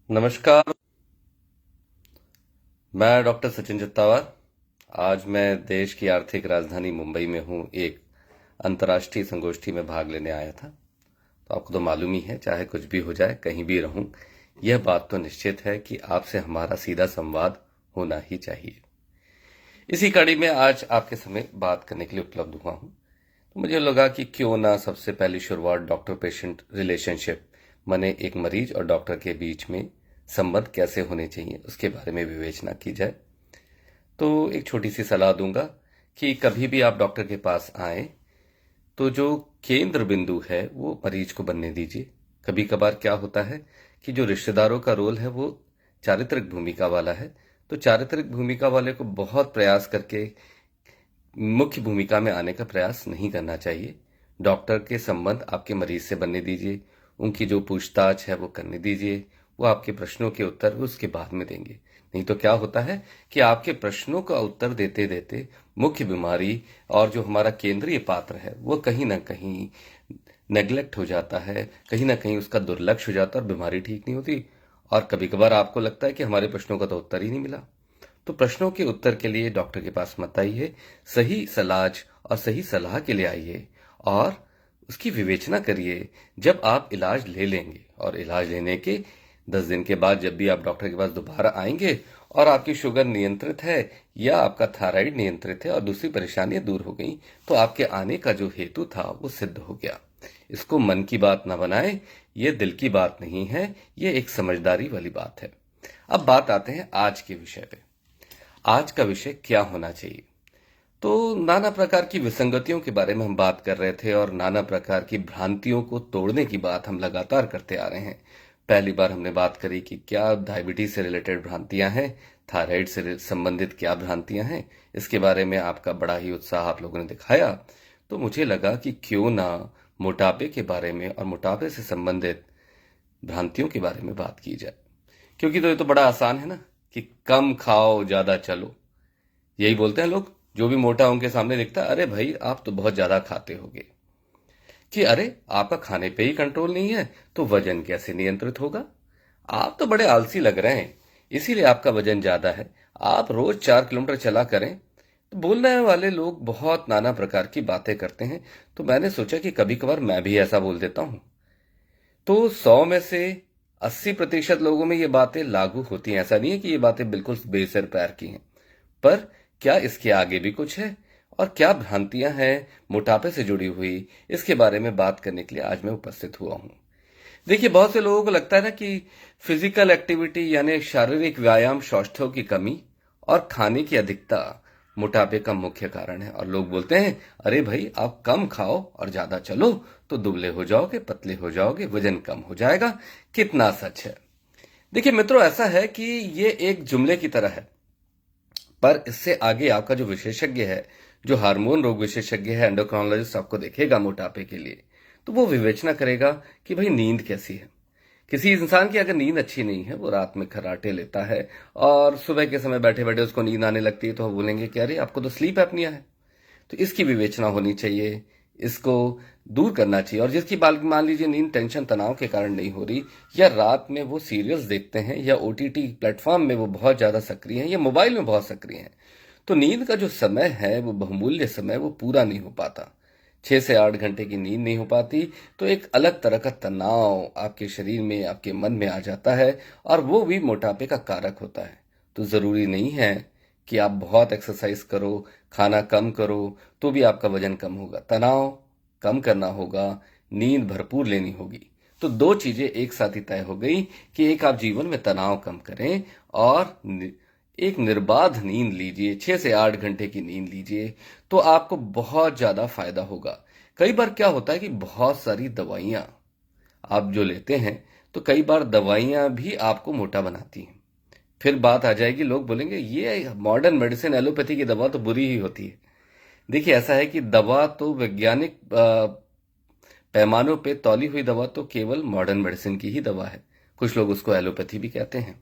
नमस्कार। मैं डॉक्टर सचिन चित्तावार। आज मैं देश की आर्थिक राजधानी मुंबई में हूँ। एक अंतर्राष्ट्रीय संगोष्ठी में भाग लेने आया था। तो आपको तो मालूम ही है, चाहे कुछ भी हो जाए, कहीं भी रहूं, यह बात तो निश्चित है कि आपसे हमारा सीधा संवाद होना ही चाहिए। इसी कड़ी में आज आपके समय बात करने के लिए उपलब्ध हुआ हूँ। तो मुझे लगा कि क्यों ना सबसे पहली शुरुआत डॉक्टर पेशेंट रिलेशनशिप, माने एक मरीज और डॉक्टर के बीच में संबंध कैसे होने चाहिए, उसके बारे में विवेचना की जाए। तो एक छोटी सी सलाह दूंगा कि कभी भी आप डॉक्टर के पास आए तो जो केंद्र बिंदु है वो मरीज को बनने दीजिए। कभी कभार क्या होता है कि जो रिश्तेदारों का रोल है वो चारित्रिक भूमिका वाला है, तो चारित्रिक भूमिका वाले को बहुत प्रयास करके मुख्य भूमिका में आने का प्रयास नहीं करना चाहिए। डॉक्टर के संबंध आपके मरीज से बनने दीजिए, उनकी जो पूछताछ है वो करने दीजिए, वो आपके प्रश्नों के उत्तर उसके बाद में देंगे। नहीं तो क्या होता है कि आपके प्रश्नों का उत्तर देते देते मुख्य बीमारी और जो हमारा केंद्रीय पात्र है वो कहीं ना कहीं नेग्लेक्ट हो जाता है, कहीं ना कहीं उसका दुर्लक्ष्य हो जाता है और बीमारी ठीक नहीं होती। और कभी कभार आपको लगता है कि हमारे प्रश्नों का तो उत्तर ही नहीं मिला। तो प्रश्नों के उत्तर के लिए डॉक्टर के पास मत आइए, सही सलाज और सही सलाह के लिए आइए और उसकी विवेचना करिए। जब आप इलाज ले लेंगे और इलाज लेने के 10 दिन के बाद जब भी आप डॉक्टर के पास दोबारा आएंगे और आपकी शुगर नियंत्रित है या आपका थायराइड नियंत्रित है और दूसरी परेशानियां दूर हो गई, तो आपके आने का जो हेतु था वो सिद्ध हो गया। इसको मन की बात ना बनाएं, ये दिल की बात नहीं है, ये एक समझदारी वाली बात है। अब बात आते हैं आज के विषय पे। आज का विषय क्या होना चाहिए। तो नाना प्रकार की विसंगतियों के बारे में हम बात कर रहे थे और नाना प्रकार की भ्रांतियों को तोड़ने की बात हम लगातार करते आ रहे हैं। पहली बार हमने बात करी कि क्या डायबिटीज से रिलेटेड भ्रांतियां हैं, थायराइड से संबंधित क्या भ्रांतियां हैं। इसके बारे में आपका बड़ा ही उत्साह आप लोगों ने दिखाया। तो मुझे लगा कि क्यों ना मोटापे के बारे में और मोटापे से संबंधित भ्रांतियों के बारे में बात की जाए। क्योंकि तो ये तो बड़ा आसान है ना कि कम खाओ ज्यादा चलो। यही बोलते हैं लोग। जो भी मोटा उनके सामने दिखता है, अरे भाई आप तो बहुत ज्यादा खाते होगे। कि अरे आपका खाने पे ही कंट्रोल नहीं है तो वजन कैसे नियंत्रित होगा। आप तो बड़े आलसी लग रहे हैं, इसीलिए आपका वजन ज्यादा है। आप रोज 4 किलोमीटर चला करें। तो बोलने वाले लोग बहुत नाना प्रकार की बातें करते हैं। तो मैंने सोचा कि कभी कभार मैं भी ऐसा बोल देता हूं। तो 100 में से 80% लोगों में ये बातें लागू होती हैं। ऐसा नहीं है कि ये बातें बिल्कुल बेसिर पैर की हैं। पर क्या इसके आगे भी कुछ है और क्या भ्रांतियां हैं मोटापे से जुड़ी हुई, इसके बारे में बात करने के लिए आज मैं उपस्थित हुआ हूं। देखिए, बहुत से लोगों को लगता है ना कि फिजिकल एक्टिविटी यानी शारीरिक व्यायाम, शौष्ठव की कमी और खाने की अधिकता मोटापे का मुख्य कारण है। और लोग बोलते हैं अरे भाई आप कम खाओ और ज्यादा चलो तो दुबले हो जाओगे, पतले हो जाओगे, वजन कम हो जाएगा। कितना सच है। देखिए मित्रों, ऐसा है कि ये एक जुमले की तरह है, पर इससे आगे आपका जो विशेषज्ञ है, जो हार्मोन रोग विशेषज्ञ है, एंडोक्राइनोलॉजिस्ट आपको देखेगा मोटापे के लिए, तो वो विवेचना करेगा कि भाई नींद कैसी है। किसी इंसान की अगर नींद अच्छी नहीं है, वो रात में खर्राटे लेता है और सुबह के समय बैठे बैठे उसको नींद आने लगती है, तो हम बोलेंगे कि अरे आपको तो स्लीप एपनिया है। तो इसकी विवेचना होनी चाहिए, इसको दूर करना चाहिए। और जिसकी मान लीजिए नींद टेंशन तनाव के कारण नहीं हो रही, या रात में वो सीरियल्स देखते हैं, या ओटीटी प्लेटफॉर्म में वो बहुत ज्यादा सक्रिय हैं, या मोबाइल में बहुत सक्रिय हैं, तो नींद का जो समय है वो बहुमूल्य समय वो पूरा नहीं हो पाता। 6 से 8 घंटे की नींद नहीं हो पाती तो एक अलग तरह का तनाव आपके शरीर में, आपके मन में आ जाता है और वो भी मोटापे का कारक होता है। तो जरूरी नहीं है कि आप बहुत एक्सरसाइज करो, खाना कम करो तो भी आपका वजन कम होगा। तनाव कम करना होगा, नींद भरपूर लेनी होगी। तो दो चीजें एक साथ ही तय हो गई कि एक आप जीवन में तनाव कम करें और एक निर्बाध नींद लीजिए, 6 से 8 घंटे की नींद लीजिए, तो आपको बहुत ज्यादा फायदा होगा। कई बार क्या होता है कि बहुत सारी दवाइयां आप जो लेते हैं, तो कई बार दवाइयां भी आपको मोटा बनाती हैं। फिर बात आ जाएगी, लोग बोलेंगे ये मॉडर्न मेडिसिन, एलोपैथी की दवा तो बुरी ही होती है। देखिए, ऐसा है कि दवा तो वैज्ञानिक पैमानों पे तौली हुई दवा तो केवल मॉडर्न मेडिसिन की ही दवा है। कुछ लोग उसको एलोपैथी भी कहते हैं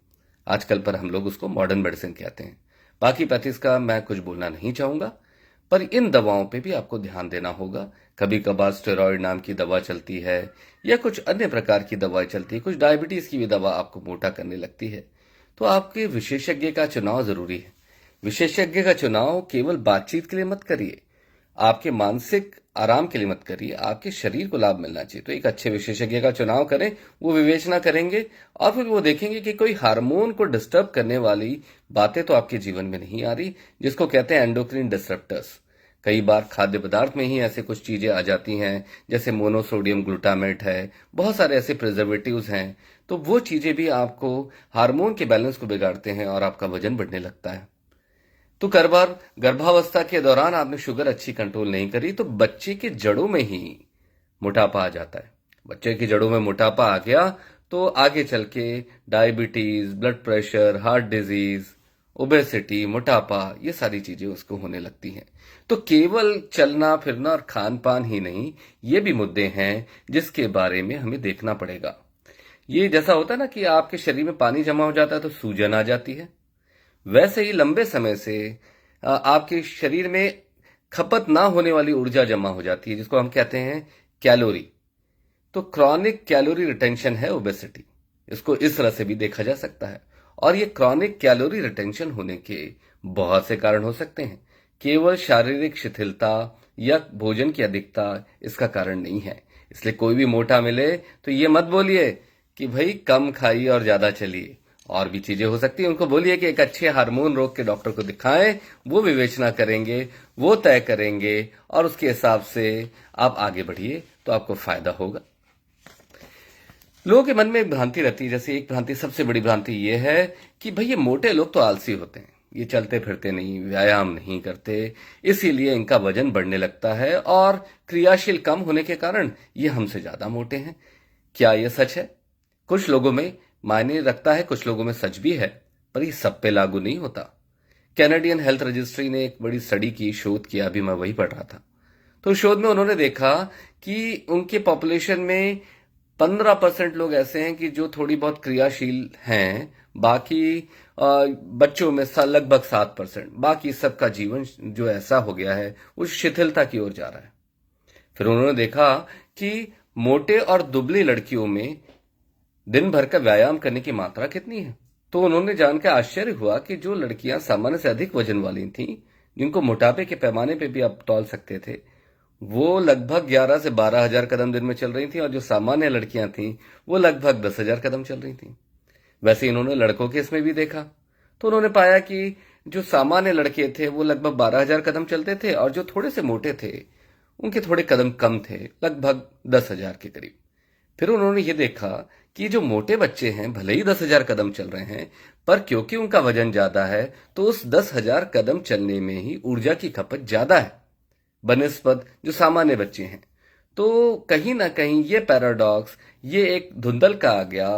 आजकल, पर हम लोग उसको मॉडर्न मेडिसिन कहते हैं। बाकी पैथीज का मैं कुछ बोलना नहीं चाहूंगा। पर इन दवाओं पे भी आपको ध्यान देना होगा। कभी कभार स्टेरॉइड नाम की दवा चलती है या कुछ अन्य प्रकार की दवाएं चलती है, कुछ डायबिटीज की भी दवा आपको मोटा करने लगती है। तो आपके विशेषज्ञ का चुनाव जरूरी है। विशेषज्ञ का चुनाव केवल बातचीत के लिए मत करिए, आपके मानसिक आराम के लिए मत करिए, आपके शरीर को लाभ मिलना चाहिए। तो एक अच्छे विशेषज्ञ का चुनाव करें, वो विवेचना करेंगे और फिर वो देखेंगे कि कोई हार्मोन को डिस्टर्ब करने वाली बातें तो आपके जीवन में नहीं आ रही, जिसको कहते हैं एंडोक्रिन डिसरप्टर्स। कई बार खाद्य पदार्थ में ही ऐसे कुछ चीजें आ जाती हैं, जैसे मोनोसोडियम ग्लूटामेट है, बहुत सारे ऐसे प्रिजर्वेटिव्स हैं, तो वो चीजें भी आपको हार्मोन के बैलेंस को बिगाड़ते हैं और आपका वजन बढ़ने लगता है। तो गर्भावस्था के दौरान आपने शुगर अच्छी कंट्रोल नहीं करी तो बच्चे की जड़ों में ही मोटापा आ जाता है। बच्चे की जड़ों में मोटापा आ गया तो आगे चल के diabetes, blood pressure, heart disease, obesity, मोटापा, ये सारी चीजें उसको होने लगती हैं। तो केवल चलना फिरना और खान पान ही नहीं, ये भी मुद्दे हैं जिसके बारे में हमें देखना पड़ेगा। ये जैसा होता है ना कि आपके शरीर में पानी जमा हो जाता है तो सूजन आ जाती है, वैसे ही लंबे समय से आपके शरीर में खपत ना होने वाली ऊर्जा जमा हो जाती है, जिसको हम कहते हैं कैलोरी। तो क्रॉनिक कैलोरी रिटेंशन है ओबेसिटी, इसको इस तरह से भी देखा जा सकता है। और ये क्रॉनिक कैलोरी रिटेंशन होने के बहुत से कारण हो सकते हैं, केवल शारीरिक शिथिलता या भोजन की अधिकता इसका कारण नहीं है। इसलिए कोई भी मोटा मिले तो ये मत बोलिए कि भाई कम खाइए और ज्यादा चलिए, और भी चीजें हो सकती है। उनको बोलिए कि एक अच्छे हार्मोन रोग के डॉक्टर को दिखाएं, वो विवेचना करेंगे, वो तय करेंगे और उसके हिसाब से आप आगे बढ़िए तो आपको फायदा होगा। लोगों के मन में एक भ्रांति रहती है, जैसे एक भ्रांति, सबसे बड़ी भ्रांति ये है कि भाई ये मोटे लोग तो आलसी होते हैं, ये चलते फिरते नहीं, व्यायाम नहीं करते, इसीलिए इनका वजन बढ़ने लगता है और क्रियाशील कम होने के कारण ये हमसे ज्यादा मोटे हैं। क्या ये सच है? कुछ लोगों में मायने रखता है, कुछ लोगों में सच भी है, पर ये सब पे लागू नहीं होता। कैनेडियन हेल्थ रजिस्ट्री ने एक बड़ी स्टडी की, शोध किया, अभी मैं वही पढ़ रहा था। तो शोध में उन्होंने देखा कि उनके पॉपुलेशन में 15% लोग ऐसे हैं कि जो थोड़ी बहुत क्रियाशील हैं, बाकी बच्चों में लगभग 7%, बाकी सबका जीवन जो ऐसा हो गया है वो शिथिलता की ओर जा रहा है। फिर उन्होंने देखा कि मोटे और दुबली लड़कियों में दिन भर का व्यायाम करने की मात्रा कितनी है। तो उन्होंने जानकर आश्चर्य हुआ कि जो लड़कियां सामान्य से अधिक वजन वाली थीं, जिनको मोटापे के पैमाने पे भी आप तौल सकते थे, वो लगभग 11 से 12,000 कदम दिन में चल रही थी, और जो सामान्य लड़कियां थीं वो लगभग 10,000 कदम चल रही थीं। वैसे इन्होंने लड़कों के इसमें भी देखा, तो उन्होंने पाया कि जो सामान्य लड़के थे वो लगभग 12,000 कदम चलते थे, और जो थोड़े से मोटे थे उनके थोड़े कदम कम थे, लगभग 10,000 के करीब। फिर उन्होंने ये देखा कि जो मोटे बच्चे हैं भले ही 10,000 कदम चल रहे हैं, पर क्योंकि उनका वजन ज्यादा है तो उस 10,000 कदम चलने में ही ऊर्जा की खपत ज्यादा है बनिस्बत जो सामान्य बच्चे हैं। तो कहीं ना कहीं ये पैराडॉक्स, ये एक धुंधल का आ गया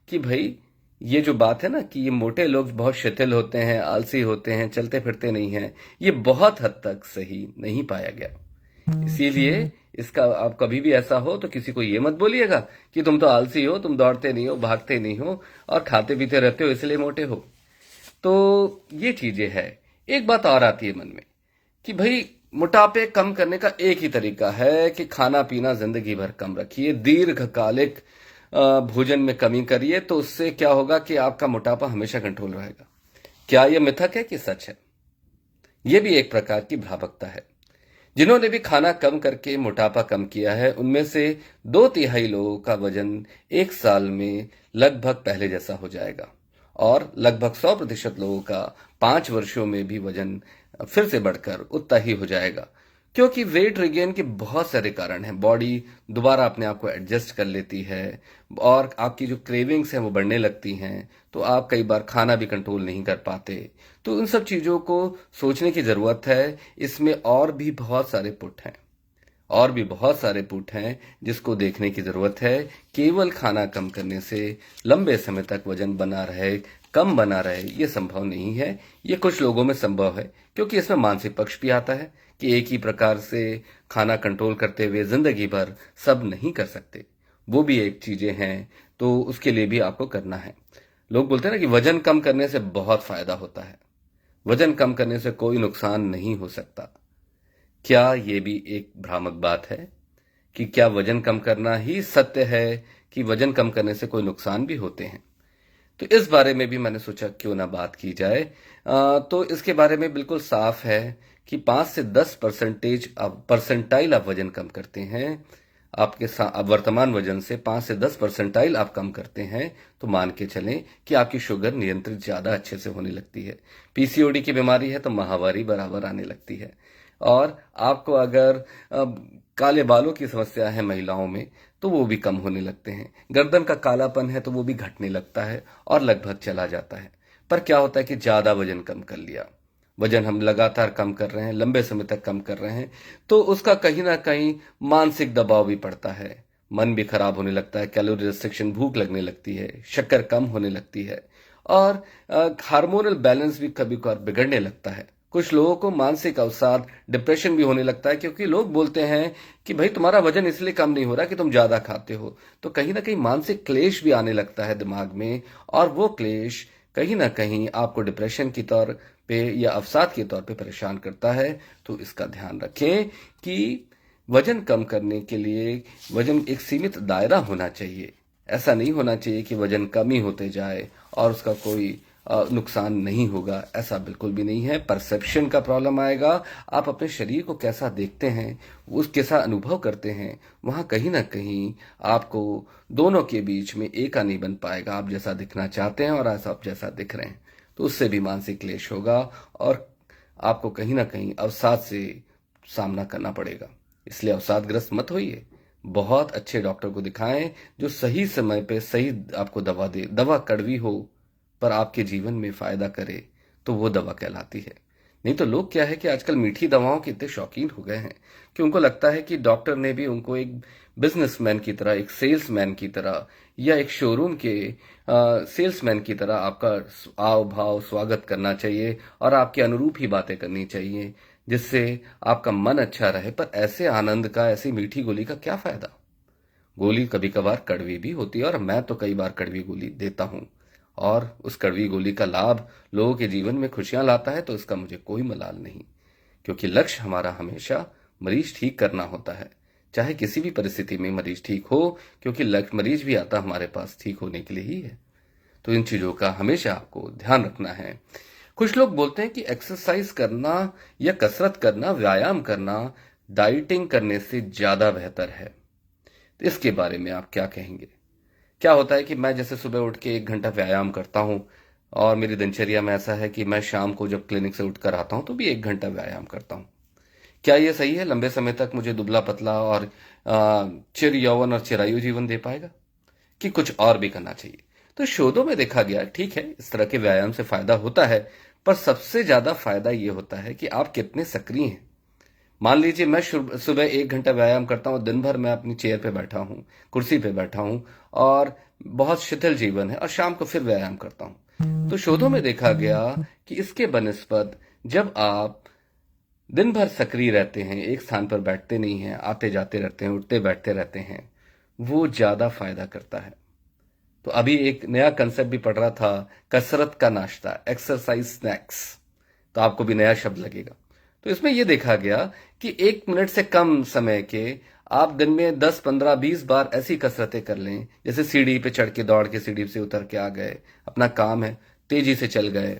कि भाई ये जो बात है ना कि ये मोटे लोग बहुत शिथिल होते हैं, आलसी होते हैं, चलते फिरते नहीं हैं, ये बहुत हद तक सही नहीं पाया गया। इसीलिए इसका आप कभी भी ऐसा हो तो किसी को ये मत बोलिएगा कि तुम तो आलसी हो, तुम दौड़ते नहीं हो, भागते नहीं हो और खाते पीते रहते हो इसलिए मोटे हो। तो ये चीजें है। एक बात और आती है मन में कि भाई मोटापे कम करने का एक ही तरीका है कि खाना पीना जिंदगी भर कम रखिए, दीर्घकालिक भोजन में कमी करिए, तो उससे क्या होगा कि आपका मोटापा हमेशा कंट्रोल रहेगा। क्या यह मिथक है कि सच है? यह भी एक प्रकार की भ्रामकता है। जिन्होंने भी खाना कम करके मोटापा कम किया है, उनमें से 2/3 लोगों का वजन 1 साल में लगभग पहले जैसा हो जाएगा, और लगभग 100% लोगों का 5 वर्षों में भी वजन फिर से बढ़कर उतना ही हो जाएगा। क्योंकि वेट रिगेन के बहुत सारे कारण हैं। बॉडी दोबारा अपने आप को एडजस्ट कर लेती है और आपकी जो क्रेविंग्स हैं वो बढ़ने लगती हैं, तो आप कई बार खाना भी कंट्रोल नहीं कर पाते। तो इन सब चीजों को सोचने की जरूरत है। इसमें और भी बहुत सारे पुट हैं जिसको देखने की जरूरत है। केवल खाना कम करने से लंबे समय तक वजन बना रहे, कम बना रहे, ये संभव नहीं है। ये कुछ लोगों में संभव है क्योंकि इसमें मानसिक पक्ष भी आता है कि एक ही प्रकार से खाना कंट्रोल करते हुए जिंदगी भर सब नहीं कर सकते, वो भी एक चीजें हैं, तो उसके लिए भी आपको करना है। लोग बोलते हैं ना कि वजन कम करने से बहुत फायदा होता है। वजन कम करने से कोई नुकसान नहीं हो सकता। क्या ये भी एक भ्रामक बात है कि क्या वजन कम करना ही सत्य है कि वजन कम करने से कोई नुकसान भी होते हैं? तो इस बारे में भी मैंने सोचा क्यों ना बात की जाए। तो इसके बारे में बिल्कुल साफ है कि 5 से 10 परसेंटाइल आप वजन कम करते हैं, अब वर्तमान वजन से 5 से 10 परसेंटाइल आप कम करते हैं, तो मान के चलें कि आपकी शुगर नियंत्रित ज्यादा अच्छे से होने लगती है। पीसीओडी की बीमारी है तो माहवारी बराबर आने लगती है। और आपको अगर काले बालों की समस्या है महिलाओं में, तो वो भी कम होने लगते हैं। गर्दन का कालापन है तो वो भी घटने लगता है और लगभग चला जाता है। पर क्या होता है कि ज्यादा वजन कम कर लिया, वजन हम लगातार कम कर रहे हैं, लंबे समय तक कम कर रहे हैं, तो उसका कहीं ना कहीं मानसिक दबाव भी पड़ता है। मन भी खराब होने लगता है, कैलोरी रिस्ट्रिक्शन, भूख लगने लगती है, शक्कर कम होने लगती है और हार्मोनल बैलेंस भी कभी कभार बिगड़ने लगता है। कुछ लोगों को मानसिक अवसाद, डिप्रेशन भी होने लगता है, क्योंकि लोग बोलते हैं कि भाई तुम्हारा वजन इसलिए कम नहीं हो रहा कि तुम ज्यादा खाते हो। तो कहीं ना कहीं मानसिक क्लेश भी आने लगता है दिमाग में, और वो क्लेश कहीं ना कहीं आपको डिप्रेशन की तौर पे या अवसाद के तौर पे परेशान करता है। तो इसका ध्यान रखें कि वजन कम करने के लिए वजन एक सीमित दायरा होना चाहिए। ऐसा नहीं होना चाहिए कि वजन कम ही होते जाए और उसका कोई नुकसान नहीं होगा। ऐसा बिल्कुल भी नहीं है। परसेप्शन का प्रॉब्लम आएगा। आप अपने शरीर को कैसा देखते हैं, उस कैसा अनुभव करते हैं, वहां कहीं ना कहीं आपको दोनों के बीच में एका नहीं बन पाएगा। आप जैसा दिखना चाहते हैं और ऐसा आप जैसा दिख रहे हैं, तो उससे भी मानसिक क्लेश होगा और आपको कहीं ना कहीं अवसाद से सामना करना पड़ेगा। इसलिए अवसादग्रस्त मत होइए। बहुत अच्छे डॉक्टर को दिखाएं जो सही समय पे सही आपको दवा दे। दवा कड़वी हो पर आपके जीवन में फायदा करे तो वो दवा कहलाती है। नहीं तो लोग क्या है कि आजकल मीठी दवाओं के इतने शौकीन हो गए हैं कि उनको लगता है कि डॉक्टर ने भी उनको एक बिजनेसमैन की तरह, एक सेल्समैन की तरह या एक शोरूम के सेल्समैन की तरह आपका आव भाव स्वागत करना चाहिए और आपके अनुरूप ही बातें करनी चाहिए, जिससे आपका मन अच्छा रहे। पर ऐसे आनंद का, ऐसी मीठी गोली का क्या फायदा? गोली कभी कभार कड़वी भी होती है और मैं तो कई बार कड़वी गोली देता हूं, और उस कड़वी गोली का लाभ लोगों के जीवन में खुशियां लाता है, तो इसका मुझे कोई मलाल नहीं। क्योंकि लक्ष्य हमारा हमेशा मरीज ठीक करना होता है, चाहे किसी भी परिस्थिति में मरीज ठीक हो, क्योंकि मरीज भी आता हमारे पास ठीक होने के लिए ही है। तो इन चीजों का हमेशा आपको ध्यान रखना है। कुछ लोग बोलते हैं कि एक्सरसाइज करना या कसरत करना, व्यायाम करना डाइटिंग करने से ज्यादा बेहतर है। तो इसके बारे में आप क्या कहेंगे? क्या होता है कि मैं जैसे सुबह उठ के 1 घंटा व्यायाम करता हूं, और मेरी दिनचर्या में ऐसा है कि मैं शाम को जब क्लिनिक से उठकर आता हूं तो भी 1 घंटा व्यायाम करता हूं। क्या ये सही है? लंबे समय तक मुझे दुबला पतला और चिर यौवन और चिरायु जीवन दे पाएगा, कि कुछ और भी करना चाहिए? तो शोधों में देखा गया, ठीक है, इस तरह के व्यायाम से फायदा होता है, पर सबसे ज्यादा फायदा ये होता है कि आप कितने सक्रिय हैं। मान लीजिए मैं सुबह 1 घंटा व्यायाम करता हूँ, दिन भर मैं अपनी चेयर पे बैठा हूँ, कुर्सी पे बैठा हूँ और बहुत शिथिल जीवन है, और शाम को फिर व्यायाम करता हूँ। तो शोधों में देखा गया कि इसके बनिस्पत जब आप दिन भर सक्रिय रहते हैं, एक स्थान पर बैठते नहीं हैं, आते जाते रहते हैं, उठते बैठते रहते हैं, वो ज्यादा फायदा करता है। तो अभी एक नया कंसेप्ट भी पढ़ रहा था, कसरत का नाश्ता, एक्सरसाइज स्नैक्स। तो आपको भी नया शब्द लगेगा। तो इसमें यह देखा गया कि 1 मिनट से कम समय के आप दिन में 10, 15, 20 बार ऐसी कसरतें कर लें, जैसे सीढ़ी पे चढ़ के, दौड़ के सीढ़ी से उतर के आ गए, अपना काम है, तेजी से चल गए,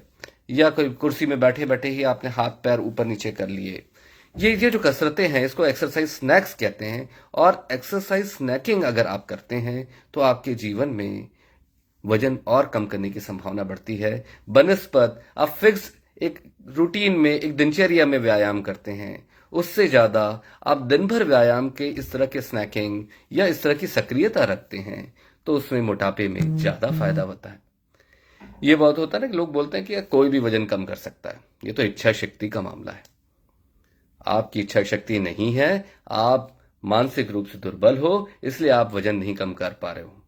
या कोई कुर्सी में बैठे बैठे ही आपने हाथ पैर ऊपर नीचे कर लिए। ये जो कसरतें हैं, इसको एक्सरसाइज स्नैक्स कहते हैं। और एक्सरसाइज स्नैकिंग अगर आप करते हैं तो आपके जीवन में वजन और कम करने की संभावना बढ़ती है, बनस्पत आप फिक्स एक रूटीन में, एक दिनचर्या में व्यायाम करते हैं। उससे ज्यादा आप दिन भर व्यायाम के इस तरह के स्नैकिंग या इस तरह की सक्रियता रखते हैं, तो उसमें मोटापे में ज्यादा फायदा होता है। ये बहुत होता है ना कि लोग बोलते हैं कि कोई भी वजन कम कर सकता है। ये तो इच्छा शक्ति का मामला है। आपकी इच्छा शक्ति नहीं है, आप मानसिक रूप से दुर्बल हो, इसलिए आप वजन नहीं कम कर पा रहे हो।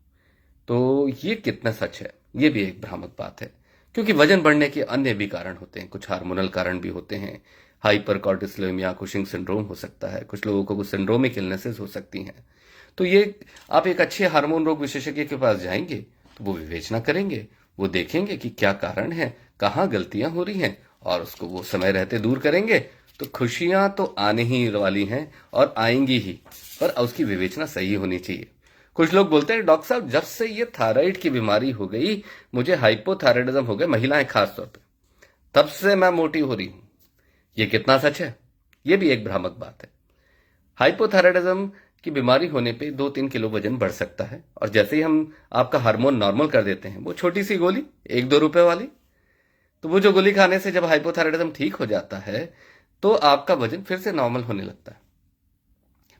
तो ये कितना सच है? ये भी एक भ्रामक बात है, क्योंकि वजन बढ़ने के अन्य भी कारण होते हैं, कुछ हार्मोनल कारण भी होते हैं। हाइपर कॉर्टिसोलेमिया, कुशिंग सिंड्रोम हो सकता है, कुछ लोगों को सिंड्रोमिक इलनेसेस हो सकती हैं। तो ये आप एक अच्छे हार्मोन रोग विशेषज्ञ के पास जाएंगे तो वो विवेचना करेंगे, वो देखेंगे कि क्या कारण है, कहाँ गलतियां हो रही हैं, और उसको वो समय रहते दूर करेंगे, तो खुशियां तो आने ही वाली हैं और आएंगी ही, पर उसकी विवेचना सही होनी चाहिए। कुछ लोग बोलते हैं डॉक्टर साहब जब से ये थायराइड की बीमारी हो गई, मुझे हाइपोथायराइडिज्म हो गया, महिलाएं खास तौर पे, तब से मैं मोटी हो रही हूं। ये कितना सच है? ये भी एक भ्रामक बात है। हाइपोथायराइडिज्म की बीमारी होने पे 2-3 किलो वजन बढ़ सकता है, और जैसे ही हम आपका हार्मोन नॉर्मल कर देते हैं, वो छोटी सी गोली 1-2 रुपए वाली, तो वो जो गोली खाने से जब हाइपोथायराइडिज्म ठीक हो जाता है तो आपका वजन फिर से नॉर्मल होने लगता है।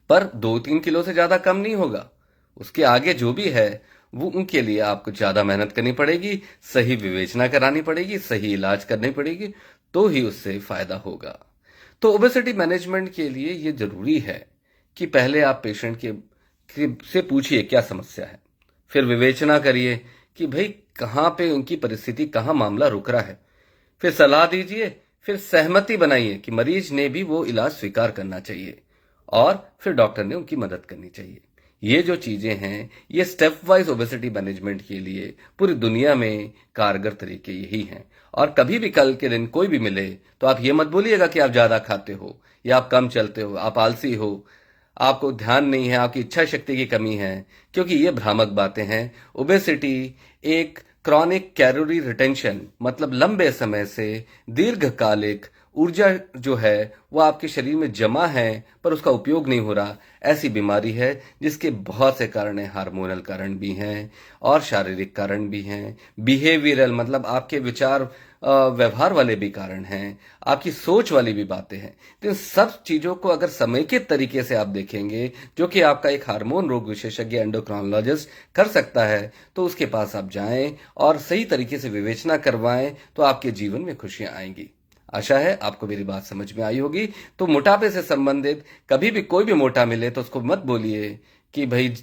पर 2-3 किलो से ज्यादा कम नहीं होगा। उसके आगे जो भी है वो उनके लिए आपको ज्यादा मेहनत करनी पड़ेगी, सही विवेचना करानी पड़ेगी, सही इलाज करनी पड़ेगी, तो ही उससे फायदा होगा। तो ओबेसिटी मैनेजमेंट के लिए ये जरूरी है कि पहले आप पेशेंट से पूछिए क्या समस्या है, फिर विवेचना करिए कि भाई कहाँ पे उनकी परिस्थिति, कहाँ मामला रुक रहा है, फिर सलाह दीजिए, फिर सहमति बनाइए कि मरीज ने भी वो इलाज स्वीकार करना चाहिए, और फिर डॉक्टर ने उनकी मदद करनी चाहिए। ये जो चीजें हैं, ये स्टेप वाइज ओबेसिटी मैनेजमेंट के लिए पूरी दुनिया में कारगर तरीके यही हैं। और कभी भी कल के दिन कोई भी मिले तो आप ये मत बोलिएगा कि आप ज्यादा खाते हो या आप कम चलते हो, आप आलसी हो, आपको ध्यान नहीं है, आपकी इच्छा शक्ति की कमी है, क्योंकि ये भ्रामक बातें हैं। ओबेसिटी एक क्रॉनिक कैलोरी रिटेंशन, मतलब लंबे समय से दीर्घकालिक ऊर्जा जो है वो आपके शरीर में जमा है पर उसका उपयोग नहीं हो रहा, ऐसी बीमारी है जिसके बहुत से कारण हैं। हार्मोनल कारण भी हैं और शारीरिक कारण भी हैं, बिहेवियरल मतलब आपके विचार व्यवहार वाले भी कारण हैं, आपकी सोच वाली भी बातें हैं। तो इन सब चीजों को अगर समेकित तरीके से आप देखेंगे, जो कि आपका एक हार्मोन रोग विशेषज्ञ एंडोक्राइनोलॉजिस्ट कर सकता है, तो उसके पास आप जाएं और सही तरीके से विवेचना करवाएं, तो आपके जीवन में खुशियां आएंगी। आशा है आपको मेरी बात समझ में आई होगी। तो मोटापे से संबंधित कभी भी कोई भी मोटा मिले तो उसको मत बोलिए कि भाई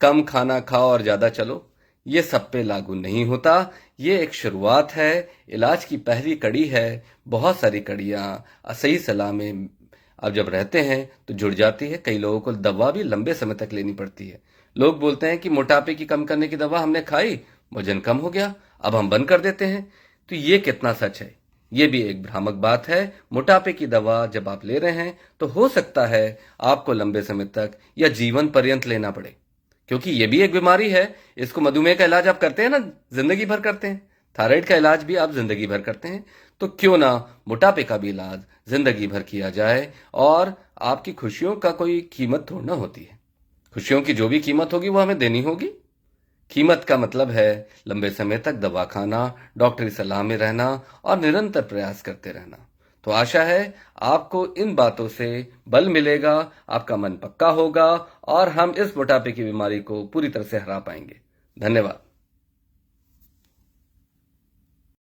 कम खाना खाओ और ज्यादा चलो। ये सब पे लागू नहीं होता। ये एक शुरुआत है, इलाज की पहली कड़ी है। बहुत सारी कड़ियां सही सलाह में अब जब रहते हैं तो जुड़ जाती है। कई लोगों को दवा भी लंबे समय तक लेनी पड़ती है। लोग बोलते हैं कि मोटापे की कम करने की दवा हमने खाई, वजन कम हो गया, अब हम बंद कर देते हैं। तो ये कितना सच है? ये भी एक भ्रामक बात है। मोटापे की दवा जब आप ले रहे हैं तो हो सकता है आपको लंबे समय तक या जीवन पर्यंत लेना पड़े, क्योंकि ये भी एक बीमारी है। इसको मधुमेह का इलाज आप करते हैं ना, जिंदगी भर करते हैं। थायराइड का इलाज भी आप जिंदगी भर करते हैं। तो क्यों ना मोटापे का भी इलाज जिंदगी भर किया जाए। और आपकी खुशियों का कोई कीमत थोड़ा होती है। खुशियों की जो भी कीमत होगी वो हमें देनी होगी। कीमत का मतलब है लंबे समय तक दवा खाना, डॉक्टरी सलाह में रहना और निरंतर प्रयास करते रहना। तो आशा है आपको इन बातों से बल मिलेगा, आपका मन पक्का होगा और हम इस मोटापे की बीमारी को पूरी तरह से हरा पाएंगे। धन्यवाद।